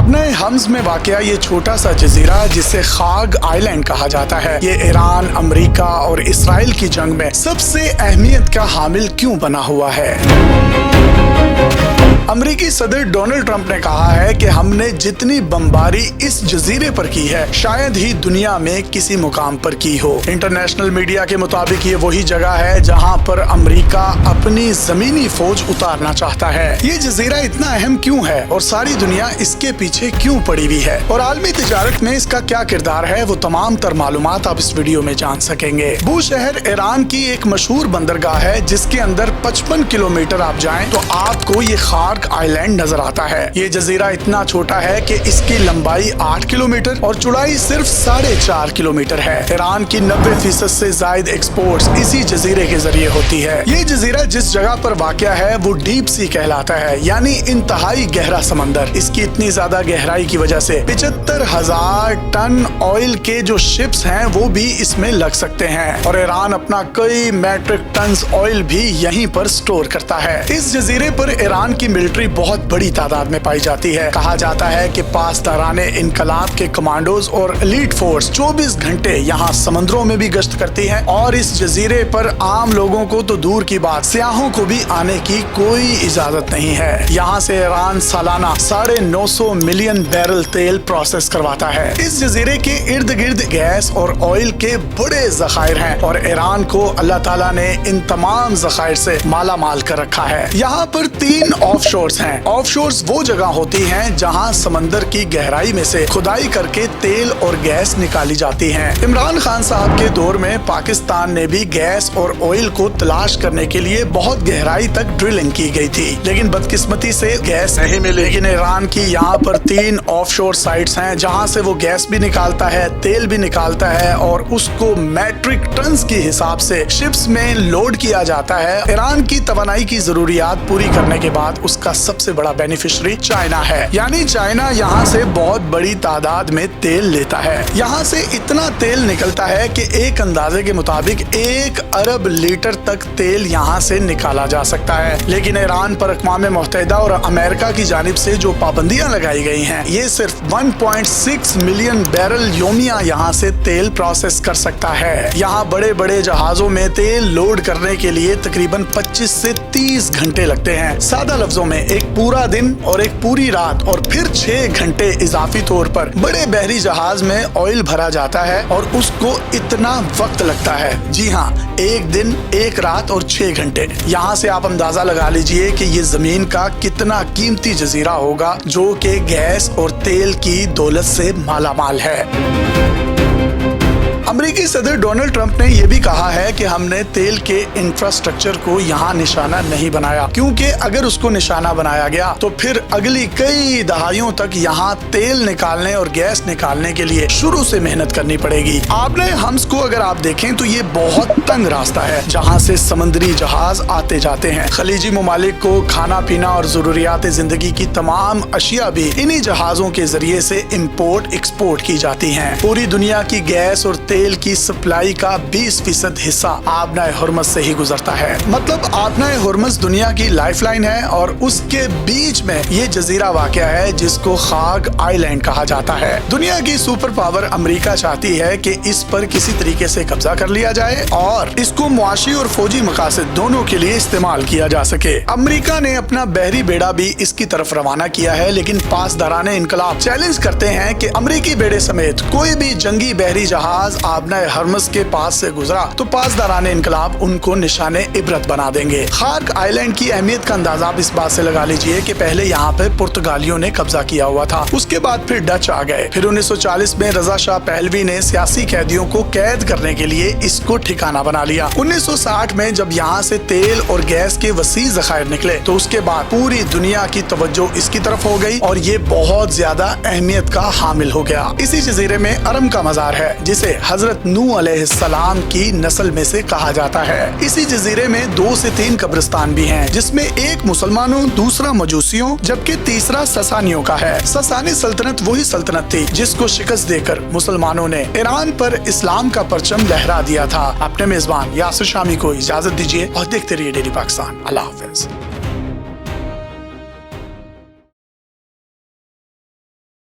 आबना hums में वाक़या ये छोटा सा जजीरा जिसे खाग आइलैंड कहा जाता है, ये ईरान, अमेरिका और इसराइल की जंग में सबसे अहमियत का हामिल क्यों बना हुआ है? अमेरिकी सदर डोनाल्ड ट्रंप ने कहा है कि हमने जितनी बमबारी इस जजीरे पर की है शायद ही दुनिया में किसी मुकाम पर की हो। इंटरनेशनल मीडिया के मुताबिक ये वही जगह है जहां पर अमेरिका अपनी जमीनी फौज उतारना चाहता है। ये जजीरा इतना अहम क्यों है और सारी दुनिया इसके पीछे क्यों पड़ी हुई है और आलमी तिजारत में इसका क्या किरदार है, वो तमाम तर मालूमात आप इस वीडियो में जान सकेंगे। बू शहर ईरान की एक मशहूर बंदरगाह है जिसके अंदर 55 किलोमीटर आप जाएं तो आपको ये खाग आइलैंड नजर आता है। ये जजीरा इतना छोटा है कि इसकी लंबाई 8 किलोमीटर और चौड़ाई सिर्फ 4.5 किलोमीटर है। ईरान की 90% से ज्यादा एक्सपोर्ट्स इसी जजीरे के जरिए होती है। ये जजीरा जिस जगह पर वाक़या है वो डीप सी कहलाता है, यानी इंतहाई गहरा समंदर। इसकी इतनी ज्यादा गहराई की वजह से 75,000 टन ऑयल के जो शिप्स हैं वो भी इसमें लग सकते हैं और ईरान अपना कई मैट्रिक टन ऑयल भी यहीं पर स्टोर करता है। इस जजीरे पर ईरान की मिलिट्री बहुत बड़ी तादाद में पाई जाती है। कहा जाता है कि पासदाराने इनकलाब के कमांडोज और एलीट फोर्स 24 घंटे यहाँ समंदरों में भी गश्त करती है और इस जजीरे पर आम लोगों को तो दूर की बात, सियाहों को भी आने की कोई इजाजत नहीं है। यहाँ से ईरान सालाना 950 मिलियन बैरल तेल प्रोसेस करवाता है। इस जजीरे के इर्द गिर्द गैस और ऑयल के बड़े जखायर हैं और ईरान को अल्लाह ताला ने इन तमाम जखायर से माला माल कर रखा है। यहाँ पर 3 ऑफशोर्स हैं। ऑफशोर्स वो जगह होती हैं जहां समंदर की गहराई में से खुदाई करके तेल और गैस निकाली जाती हैं। इमरान खान साहब के दौर में पाकिस्तान ने भी गैस और ऑयल को तलाश करने के लिए बहुत गहराई तक ड्रिलिंग की गई थी, लेकिन बदकिस्मती से गैस नहीं मिली। लेकिन ईरान की यहाँ पर 3 ऑफशोर साइट्स हैं जहाँ से वो गैस भी निकालता है, तेल भी निकालता है और उसको मैट्रिक टन के हिसाब से शिप्स में लोड किया जाता है। ईरान की तवानाई की जरूरियात पूरी करने के बाद उसका सबसे बड़ा बेनिफिशियरी चाइना है, यानी चाइना यहाँ से बहुत बड़ी तादाद में तेल लेता है। यहाँ से इतना तेल निकलता है कि एक अंदाजे के मुताबिक 1 अरब लीटर तक तेल यहाँ से निकाला जा सकता है। लेकिन ईरान पर अक़वाम मुत्तहिदा और अमेरिका की जानिब से जो पाबंदियां लगाई गई हैं, ये सिर्फ 1.6 मिलियन बैरल योमिया यहाँ से तेल प्रोसेस कर सकता है। यहाँ बड़े बड़े जहाजों में तेल लोड करने के लिए तकरीबन 25 से 30 घंटे लगते हैं। सादा लफ्जों में एक पूरा दिन और एक पूरी रात और फिर 6 घंटे इजाफी तौर पर बड़े बहरी जहाज में ऑयल भरा जाता है और उसको इतना वक्त लगता है। जी हाँ, 1 दिन, 1 रात और 6 घंटे। यहाँ से आप अंदाजा लगा लीजिए कि ये जमीन का कितना कीमती जजीरा होगा जो कि गैस और तेल की दौलत से मालामाल है। अमेरिकी सदर डोनाल्ड ट्रंप ने यह भी कहा है कि हमने तेल के इंफ्रास्ट्रक्चर को यहाँ निशाना नहीं बनाया, क्योंकि अगर उसको निशाना बनाया गया तो फिर अगली कई दहाइयों तक यहाँ तेल निकालने और गैस निकालने के लिए शुरू से मेहनत करनी पड़ेगी। आबना हम्स को अगर आप देखें तो ये बहुत तंग रास्ता है जहाँ से समुद्री जहाज आते जाते हैं। खलीजी ममालिक को खाना पीना और जरूरियात जिंदगी की तमाम अशिया भी इन्हीं जहाजों के जरिए से इम्पोर्ट एक्सपोर्ट की जाती है। पूरी दुनिया की गैस और तेल की सप्लाई का 20% हिस्सा आबना हुर्मुज़ से ही गुजरता है। मतलब आबना हुर्मुज़ दुनिया की लाइफलाइन है और उसके बीच में ये जजीरा वाक़या है जिसको खाग आइलैंड कहा जाता है। दुनिया की सुपर पावर अमेरिका चाहती है कि इस पर किसी तरीके से कब्जा कर लिया जाए और इसको मुआशी और फौजी मकासद दोनों के लिए इस्तेमाल किया जा सके। अमेरिका ने अपना बहरी बेड़ा भी इसकी तरफ रवाना किया है, लेकिन पासदाराने इनकलाब चैलेंज करते हैं कि अमेरिकी बेड़े समेत कोई भी जंगी बहरी जहाज आबना हुर्मुज़ के पास से गुजरा तो पासदाराने इनकलाब उनको निशाने इबरत बना देंगे। खाग आइलैंड की अहमियत का अंदाजा आप इस बात से लगा लीजिए कि पहले यहाँ पे पुर्तगालियों ने कब्जा किया हुआ था, उसके बाद फिर डच आ गए। फिर 1940 में रजा शाह पहलवी ने सियासी कैदियों को कैद करने के लिए इसको ठिकाना बना लिया। 1960 में जब यहाँ से तेल और गैस के वसी ज़खायर निकले तो उसके बाद पूरी दुनिया की तवज्जो इसकी तरफ हो गई और ये बहुत ज्यादा अहमियत का हामिल हो गया। इसी जजीरे में अरम का मजार है जिसे हजरत नूह अलैहिस्सलाम की नस्ल में से कहा जाता है। इसी जजीरे में 2 से 3 कब्रिस्तान भी हैं, जिसमें एक मुसलमानों, दूसरा मजूसियों जबकि तीसरा ससानियों का है। ससानी सल्तनत वही सल्तनत थी जिसको शिकस्त देकर मुसलमानों ने ईरान पर इस्लाम का परचम लहरा दिया था। अपने मेजबान यासिर शामी को इजाजत दीजिए और देखते रहिए डेली पाकिस्तान। अल्लाह हाफिज।